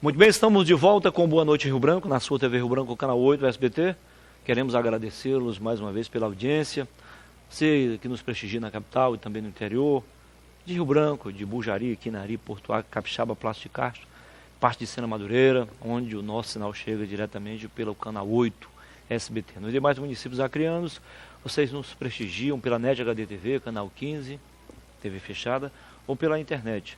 Muito bem, estamos de volta com Boa Noite Rio Branco, na sua TV Rio Branco, canal 8 do SBT. Queremos agradecê-los mais uma vez pela audiência. Você que nos prestigia na capital e também no interior, de Rio Branco, de Bujari, Quinari, Porto Alegre, Capixaba, Plácio de Castro, parte de Sena Madureira, onde o nosso sinal chega diretamente pelo canal 8 SBT. Nos demais municípios acreanos, vocês nos prestigiam pela NET HD TV, canal 15, TV fechada, ou pela internet,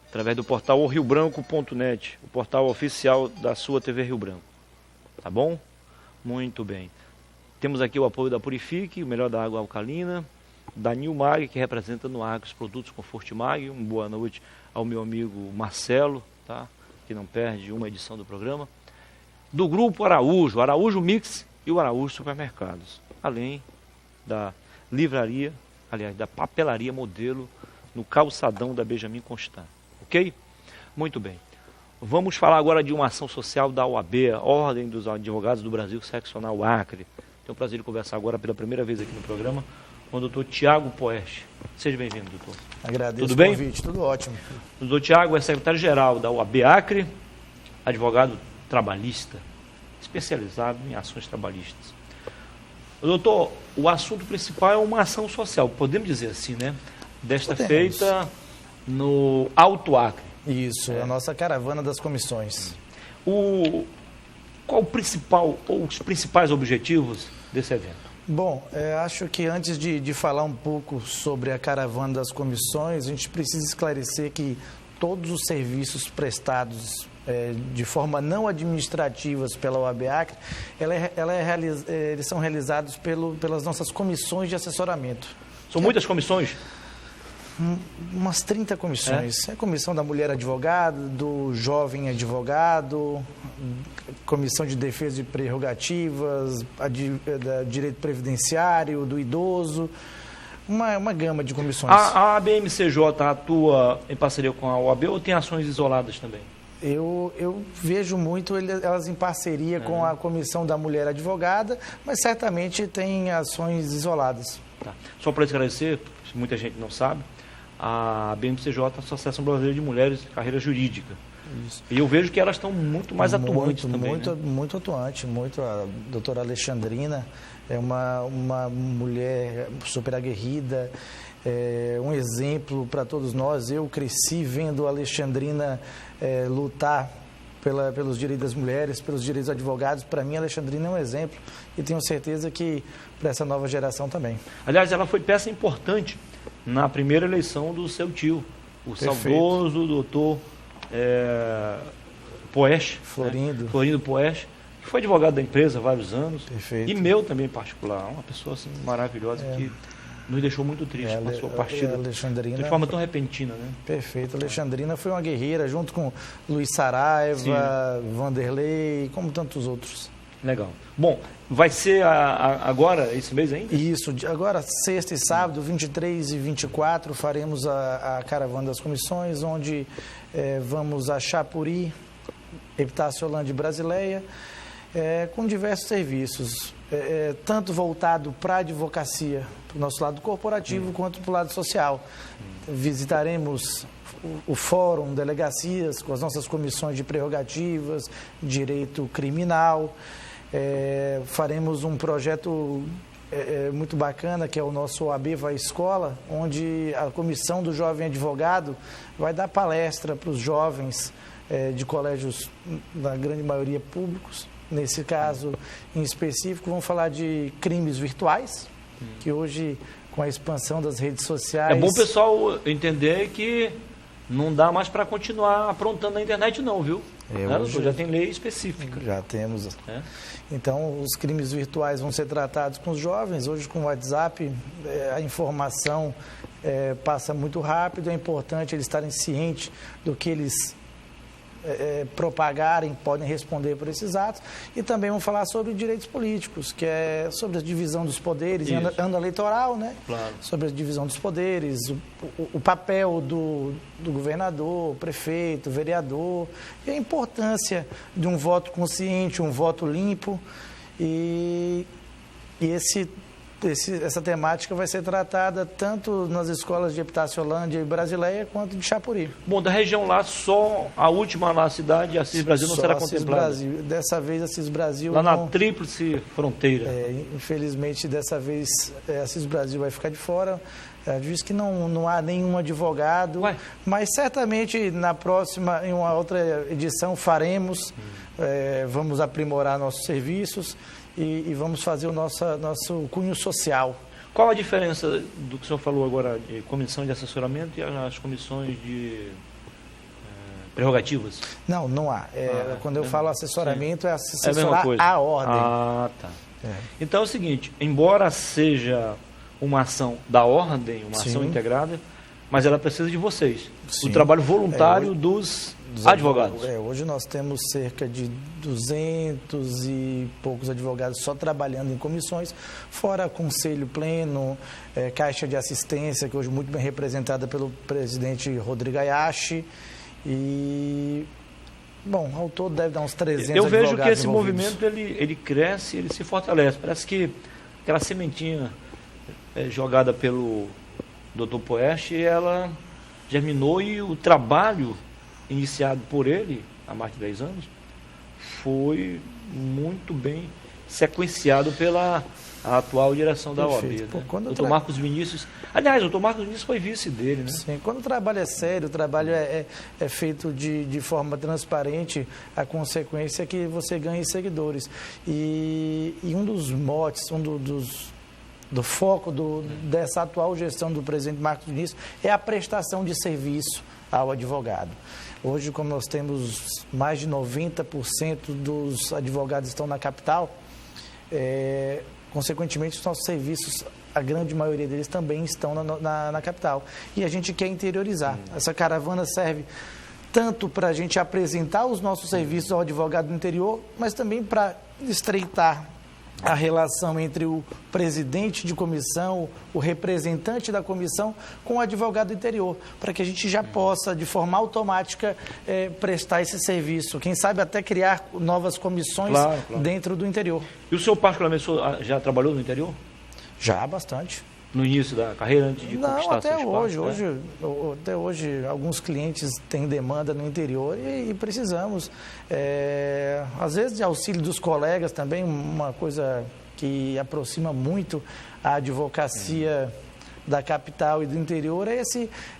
através do portal riobranco.net, o portal oficial da sua TV Rio Branco. Tá bom? Muito bem. Temos aqui o apoio da Purifique, o melhor da água alcalina, da Nilmag, que representa no Agro os produtos Confortimag. Uma boa noite ao meu amigo Marcelo, tá? Que não perde uma edição do programa. Do Grupo Araújo, Araújo Mix e o Araújo Supermercados. Além da livraria, aliás, da papelaria modelo no calçadão da Benjamin Constant. Ok? Muito bem. Vamos falar agora de uma ação social da OAB, Ordem dos Advogados do Brasil, Seccional Acre. Tenho o prazer de conversar agora pela primeira vez aqui no programa com o doutor Tiago Poeste. Seja bem-vindo, doutor. Agradeço tudo bem? O convite, tudo ótimo. O doutor Tiago é secretário-geral da OAB Acre, advogado trabalhista, especializado em ações trabalhistas. Doutor, o assunto principal é uma ação social, podemos dizer assim, né? Desta feita no Alto Acre. Isso, a nossa caravana das comissões. Qual o principal ou os principais objetivos desse evento? Bom, acho que antes de falar um pouco sobre a caravana das comissões, a gente precisa esclarecer que todos os serviços prestados de forma não administrativas pela OAB Acre, eles são realizados pelas nossas comissões de assessoramento. São muitas comissões? Umas 30 comissões. A comissão da mulher advogada, do jovem advogado, comissão de defesa de prerrogativas, da direito previdenciário, do idoso, uma gama de comissões. A ABMCJ atua em parceria com a OAB ou tem ações isoladas também? Eu vejo muito elas em parceria com a comissão da mulher advogada, mas certamente tem ações isoladas. Tá. Só para esclarecer, muita gente não sabe, a BMCJ, a Associação Brasileira de Mulheres de Carreira Jurídica. Isso. E eu vejo que elas estão muito mais atuantes também. Muito atuante. A doutora Alexandrina é uma mulher super aguerrida, um exemplo para todos nós. Eu cresci vendo a Alexandrina lutar pelos direitos das mulheres, pelos direitos dos advogados. Para mim, a Alexandrina é um exemplo e tenho certeza que para essa nova geração também. Aliás, ela foi peça importante na primeira eleição do seu tio, o saudoso doutor Poeste, Florindo. Né? Florindo Poeste, que foi advogado da empresa há vários anos. Perfeito. E meu também em particular, uma pessoa assim, maravilhosa que nos deixou muito triste com a sua partida de forma tão repentina, né? Perfeito. A Alexandrina foi uma guerreira, junto com Luiz Saraiva, sim, Vanderlei, como tantos outros. Legal. Bom, vai ser agora, esse mês ainda? Isso, agora sexta e sábado, 23 e 24, faremos a caravana das comissões, onde vamos a Chapuri, Epitácio Holanda e Brasileia, com diversos serviços, tanto voltado para a advocacia, para o nosso lado corporativo, quanto para o lado social. Visitaremos o fórum, delegacias, com as nossas comissões de prerrogativas, direito criminal. Faremos um projeto muito bacana, que é o nosso OAB Vai Escola, onde a comissão do jovem advogado vai dar palestra para os jovens de colégios, na grande maioria públicos. Nesse caso em específico, vamos falar de crimes virtuais, que hoje, com a expansão das redes sociais... É bom o pessoal entender que não dá mais para continuar aprontando na internet não, viu? Hoje já tem lei específica. Já temos. Então, os crimes virtuais vão ser tratados com os jovens. Hoje, com o WhatsApp, a informação passa muito rápido. É importante eles estarem cientes do que eles propagarem, podem responder por esses atos. E também vamos falar sobre direitos políticos, que é sobre a divisão dos poderes, ano eleitoral, né? Claro. Sobre a divisão dos poderes, o papel do governador, prefeito, vereador, e a importância de um voto consciente, um voto limpo. E esse essa temática vai ser tratada tanto nas escolas de Epitáciolândia e Brasileia, quanto de Chapuri. Bom, da região lá, só a última lá, cidade, Assis Brasil, não Só será Assis contemplada? Brasil. Dessa vez, Assis Brasil... Lá na não, tríplice fronteira. infelizmente, dessa vez, Assis Brasil vai ficar de fora. Diz que não há nenhum advogado, mas certamente na próxima, em uma outra edição, faremos, vamos aprimorar nossos serviços e vamos fazer o nosso cunho social. Qual a diferença do que o senhor falou agora de comissão de assessoramento e as comissões de prerrogativas? Não há. Quando eu falo assessoramento, sim, é assessorar a ordem. Ah, tá. Então é o seguinte, embora seja uma ação da ordem, uma ação integrada, mas ela precisa de vocês. Sim. O trabalho voluntário dos advogados. Hoje nós temos cerca de 200 e poucos advogados só trabalhando em comissões, fora conselho pleno, caixa de assistência, que hoje é muito bem representada pelo presidente Rodrigo Ayashi, e... Bom, ao todo deve dar uns 300 advogados. Eu vejo que esse movimento ele cresce, ele se fortalece. Parece que aquela sementinha jogada pelo Dr. Poeste, ela germinou, e o trabalho iniciado por ele há mais de 10 anos foi muito bem sequenciado pela atual direção da OAB. Né? Dr. Marcos Vinícius, aliás, o Dr. Marcos Vinícius foi vice dele, né? Sim, quando o trabalho é sério, o trabalho é feito de forma transparente, a consequência é que você ganhe seguidores. E um dos motes, do foco dessa atual gestão do presidente Marcos Vinícius é a prestação de serviço ao advogado. Hoje, como nós temos mais de 90% dos advogados estão na capital, consequentemente, os nossos serviços, a grande maioria deles também estão na capital. E a gente quer interiorizar. Essa caravana serve tanto para a gente apresentar os nossos serviços ao advogado do interior, mas também para estreitar a relação entre o presidente de comissão, o representante da comissão, com o advogado do interior, para que a gente já possa, de forma automática, prestar esse serviço. Quem sabe até criar novas comissões dentro do interior. E o senhor, particularmente, já trabalhou no interior? Já, bastante. No início da carreira, antes de conquistar até seu hoje. Até hoje, alguns clientes têm demanda no interior e precisamos. Às vezes, de auxílio dos colegas também, uma coisa que aproxima muito a advocacia da capital e do interior é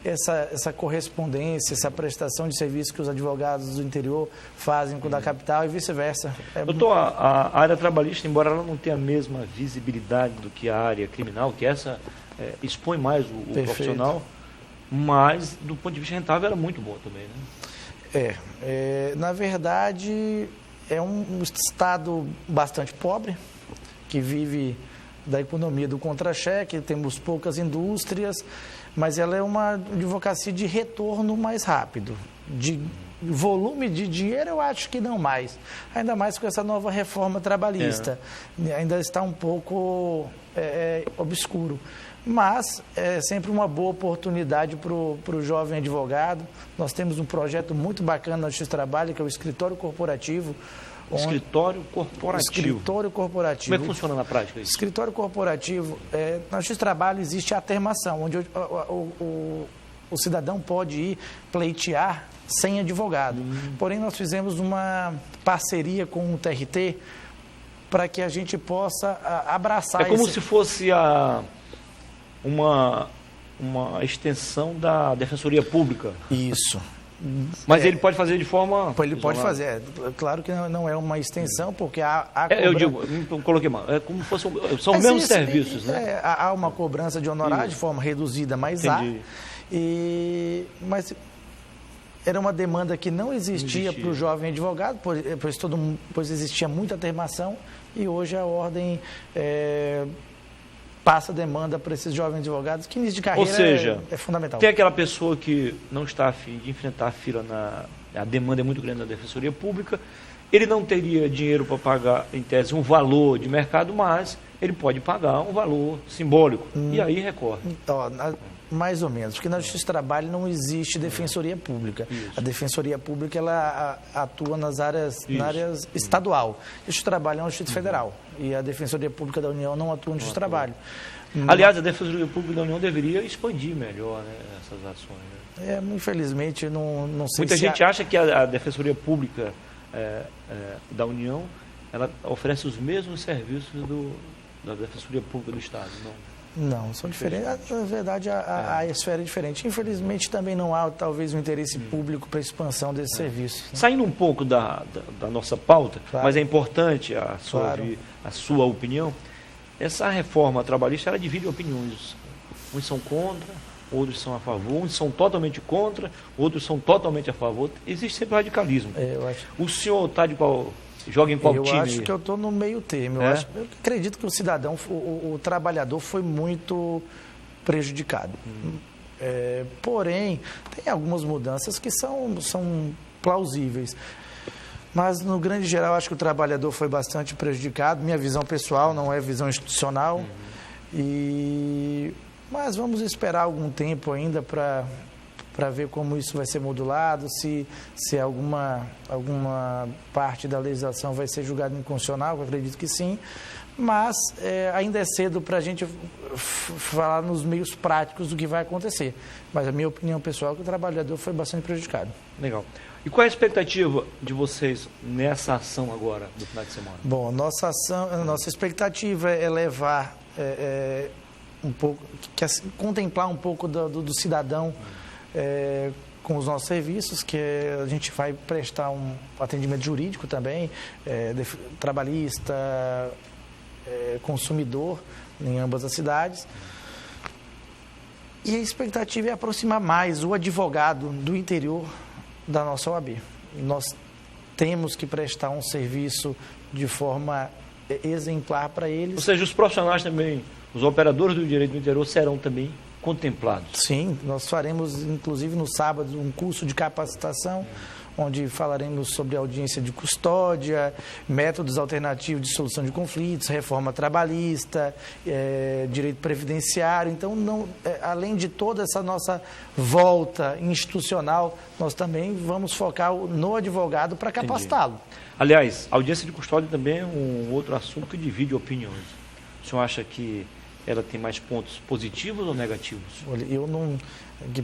essa correspondência, essa prestação de serviço que os advogados do interior fazem com o da capital e vice-versa. Doutor, a área trabalhista, embora ela não tenha a mesma visibilidade do que a área criminal, que essa expõe mais o profissional, mas do ponto de vista rentável era muito boa também, né? Na verdade, é um estado bastante pobre, que vive da economia do contra-cheque, temos poucas indústrias, mas ela é uma advocacia de retorno mais rápido. De volume de dinheiro, eu acho que não mais. Ainda mais com essa nova reforma trabalhista. Ainda está um pouco obscuro. Mas é sempre uma boa oportunidade para o jovem advogado. Nós temos um projeto muito bacana na Justiça do Trabalho, que é o Escritório Corporativo. Escritório corporativo. Como é que funciona na prática isso? Escritório corporativo, na Justiça do Trabalho existe a termação, onde o cidadão pode ir pleitear sem advogado. Porém, nós fizemos uma parceria com o TRT para que a gente possa abraçar... É como se fosse uma extensão da Defensoria Pública. Isso. Mas ele pode fazer de forma... Ele pode fazer. Claro que não é uma extensão, porque há eu digo, coloquei mal, é como se fosse, são os mesmos serviços, né? Há uma cobrança de honorário de forma reduzida, mas Entendi. Mas era uma demanda que não existia para o jovem advogado, pois existia muita termação, e hoje a ordem passa demanda para esses jovens advogados, que início de carreira. Ou seja, é fundamental. Tem aquela pessoa que não está a fim de enfrentar a fila, a demanda é muito grande na Defensoria Pública, ele não teria dinheiro para pagar, em tese, um valor de mercado, mas ele pode pagar um valor simbólico e aí recorre. Ó, mais ou menos, porque na Justiça do Trabalho não existe defensoria pública. Isso. A defensoria pública ela atua na área estadual. A Justiça do Trabalho é uma Justiça Federal e a Defensoria Pública da União não atua na Justiça do Trabalho. Aliás, a Defensoria Pública da União deveria expandir melhor, né, essas ações. Né? Infelizmente, não sei Muita se... gente acha que a Defensoria Pública da União ela oferece os mesmos serviços da Defensoria Pública do Estado, Não, são diferentes. Na verdade, a esfera é diferente. Infelizmente, também não há, talvez, um interesse público para a expansão desse serviço. Né? Saindo um pouco da nossa pauta, Claro. mas é importante a sua opinião, essa reforma trabalhista, ela divide opiniões. Uns são contra, outros são a favor, uns são totalmente contra, outros são totalmente a favor. Existe sempre radicalismo. Eu acho... O senhor está de qual... Joga em qual time? Eu acho que eu estou no meio termo. Eu acredito que o cidadão, o trabalhador foi muito prejudicado. Porém, tem algumas mudanças que são plausíveis. Mas, no grande geral, acho que o trabalhador foi bastante prejudicado. Minha visão pessoal, não é visão institucional. Mas vamos esperar algum tempo ainda para ver como isso vai ser modulado, se alguma parte da legislação vai ser julgada inconstitucional, eu acredito que sim, mas ainda é cedo para a gente falar nos meios práticos do que vai acontecer. Mas a minha opinião pessoal é que o trabalhador foi bastante prejudicado. Legal. E qual é a expectativa de vocês nessa ação agora, do final de semana? Bom, nossa expectativa é levar um pouco, contemplar um pouco do cidadão com os nossos serviços, que a gente vai prestar um atendimento jurídico também, trabalhista, consumidor, em ambas as cidades. E a expectativa é aproximar mais o advogado do interior da nossa OAB. Nós temos que prestar um serviço de forma exemplar para eles. Ou seja, os profissionais também, os operadores do direito do interior serão também contemplados. Sim, nós faremos, inclusive, no sábado, um curso de capacitação, onde falaremos sobre audiência de custódia, métodos alternativos de solução de conflitos, reforma trabalhista, direito previdenciário. Então, além de toda essa nossa volta institucional, nós também vamos focar no advogado para capacitá-lo. Aliás, a audiência de custódia também é um outro assunto que divide opiniões. O senhor acha que ela tem mais pontos positivos ou negativos? Olha, em que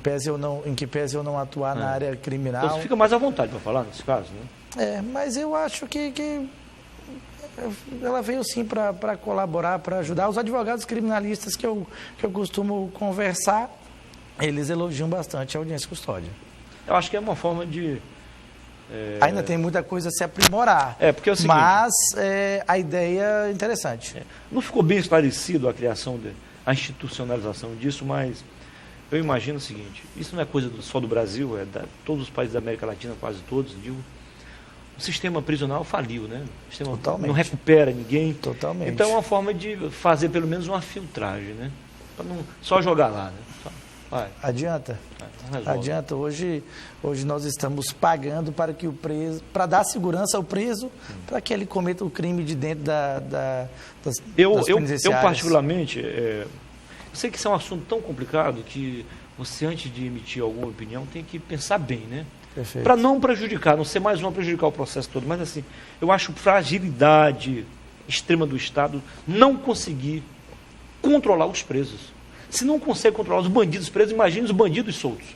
pese eu não atuar na área criminal. Então você fica mais à vontade para falar nesse caso, né? Mas eu acho que ela veio sim para colaborar, para ajudar. Os advogados criminalistas que eu costumo conversar, eles elogiam bastante a audiência de custódia. Eu acho que é uma forma de... Ainda tem muita coisa a se aprimorar, porque é o seguinte, mas a ideia é interessante. Não ficou bem esclarecido a criação, a institucionalização disso, mas eu imagino o seguinte, isso não é coisa só do Brasil, todos os países da América Latina, quase todos, digo, o sistema prisional faliu, né? O sistema Totalmente. Não recupera ninguém. Totalmente. Então é uma forma de fazer pelo menos uma filtragem, né? Para não só jogar lá, né? Adianta. Adianta. Hoje nós estamos pagando para que o preso, para dar segurança ao preso, para que ele cometa o crime de dentro das penitenciárias. Eu particularmente, eu sei que isso é um assunto tão complicado que você, antes de emitir alguma opinião, tem que pensar bem, né? Para não prejudicar, não ser mais uma prejudicar o processo todo, mas assim, eu acho fragilidade extrema do Estado não conseguir controlar os presos. Se não consegue controlar os bandidos presos, imagine os bandidos soltos.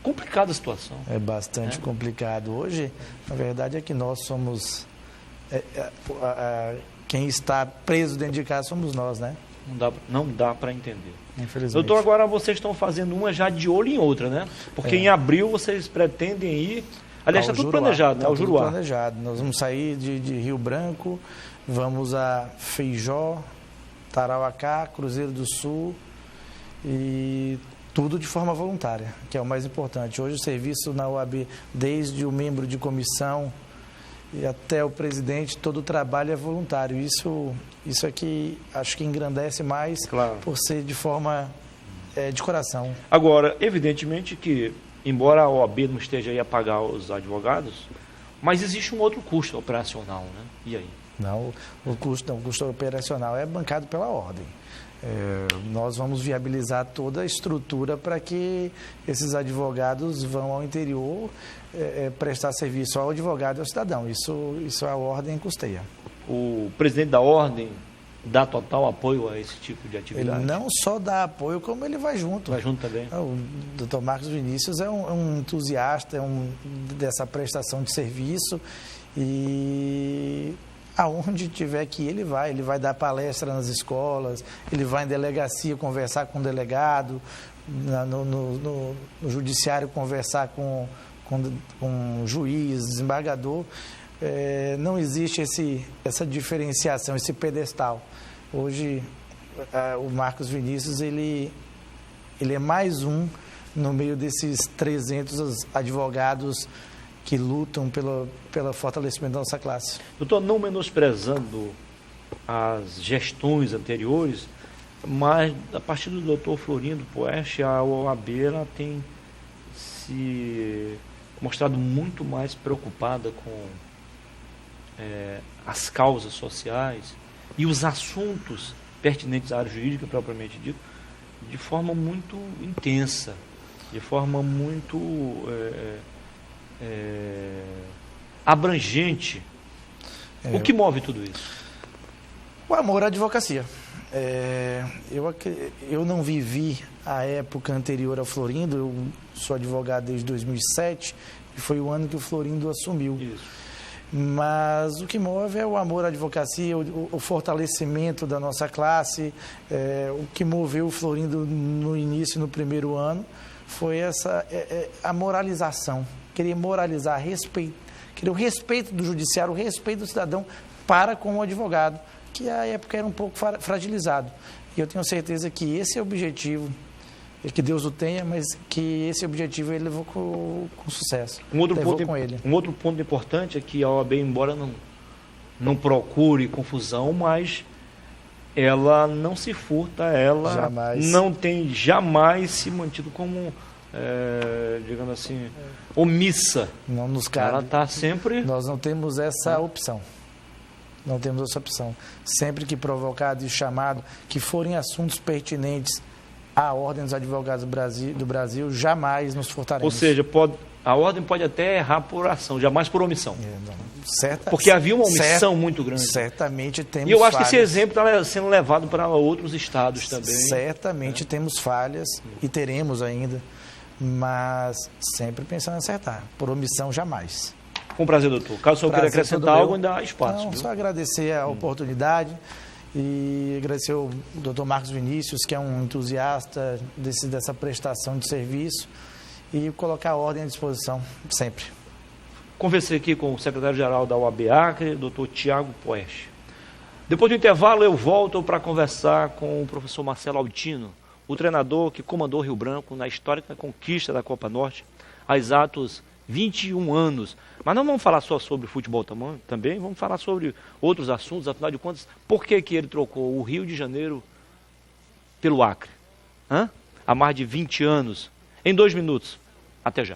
Complicada a situação. É bastante complicado. Hoje, na verdade, é que nós somos... quem está preso dentro de casa somos nós, né? Não dá para entender. Infelizmente. Doutor, agora vocês estão fazendo uma já de olho em outra, né? Porque em abril vocês pretendem ir... Aliás, está tudo planejado, né? Ao Juruá. Tudo planejado. Nós vamos sair de Rio Branco, vamos a Feijó, Tarauacá, Cruzeiro do Sul, e tudo de forma voluntária, que é o mais importante. Hoje o serviço na OAB, desde o membro de comissão e até o presidente, todo o trabalho é voluntário. Isso é que acho que engrandece mais, claro, por ser de forma de coração. Agora, evidentemente que, embora a OAB não esteja aí a pagar os advogados, mas existe um outro custo operacional, né? E aí? Não, o custo operacional é bancado pela ordem. Nós vamos viabilizar toda a estrutura para que esses advogados vão ao interior prestar serviço ao advogado e ao cidadão. Isso a ordem custeia. O presidente da ordem dá total apoio a esse tipo de atividade? Ele não só dá apoio, como ele vai junto. Vai junto também. O doutor Marcos Vinícius é um entusiasta dessa prestação de serviço e aonde tiver que ir, ele vai dar palestra nas escolas, ele vai em delegacia conversar com o delegado, no judiciário conversar com o juiz, desembargador. Não existe essa diferenciação, esse pedestal. Hoje, o Marcos Vinícius, ele é mais um no meio desses 300 advogados que lutam pelo fortalecimento da nossa classe. Doutor, não menosprezando as gestões anteriores, mas a partir do doutor Florindo Poeste, a OAB ela tem se mostrado muito mais preocupada com as causas sociais e os assuntos pertinentes à área jurídica, propriamente dito, de forma muito intensa, de forma muito abrangente. O que move tudo isso? O amor à advocacia. Eu não vivi a época anterior ao Florindo, eu sou advogado desde 2007, e foi o ano que o Florindo assumiu. Isso. Mas o que move é o amor à advocacia, o fortalecimento da nossa classe. O que moveu o Florindo no início, no primeiro ano, foi a moralização. Querer moralizar, querer o respeito do judiciário, o respeito do cidadão para com o advogado, que à época era um pouco fragilizado. E eu tenho certeza que esse é o objetivo, que Deus o tenha, mas que esse objetivo ele levou com sucesso. Um outro ponto importante é que a OAB, embora não procure confusão, mas ela não se furta, ela não tem jamais se mantido como, digamos assim, omissa. Não nos cabe. Ela está sempre... Nós não temos essa opção. Não temos essa opção. Sempre que provocado e chamado, que forem assuntos pertinentes à Ordem dos Advogados do Brasil, jamais nos furtaremos. Ou seja, a Ordem pode até errar por ação, jamais por omissão. Porque havia uma omissão muito grande. Certamente temos E eu acho falhas. que esse exemplo está sendo levado para outros estados também. Certamente temos falhas e teremos ainda, mas sempre pensando em acertar. Por omissão, jamais. Com prazer, doutor. Caso o senhor queira acrescentar algo, ainda há espaço. Não, só agradecer a oportunidade e agradecer ao doutor Marcos Vinícius, que é um entusiasta dessa prestação de serviço, e colocar a ordem à disposição sempre. Conversei aqui com o secretário-geral da OAB Acre, doutor Tiago Poeste. Depois do intervalo, eu volto para conversar com o professor Marcelo Altino, o treinador que comandou Rio Branco na histórica conquista da Copa Norte há exatos 21 anos. Mas não vamos falar só sobre futebol também, vamos falar sobre outros assuntos, afinal de contas, por que ele trocou o Rio de Janeiro pelo Acre? Há mais de 20 anos. Em 2 minutos. Até já.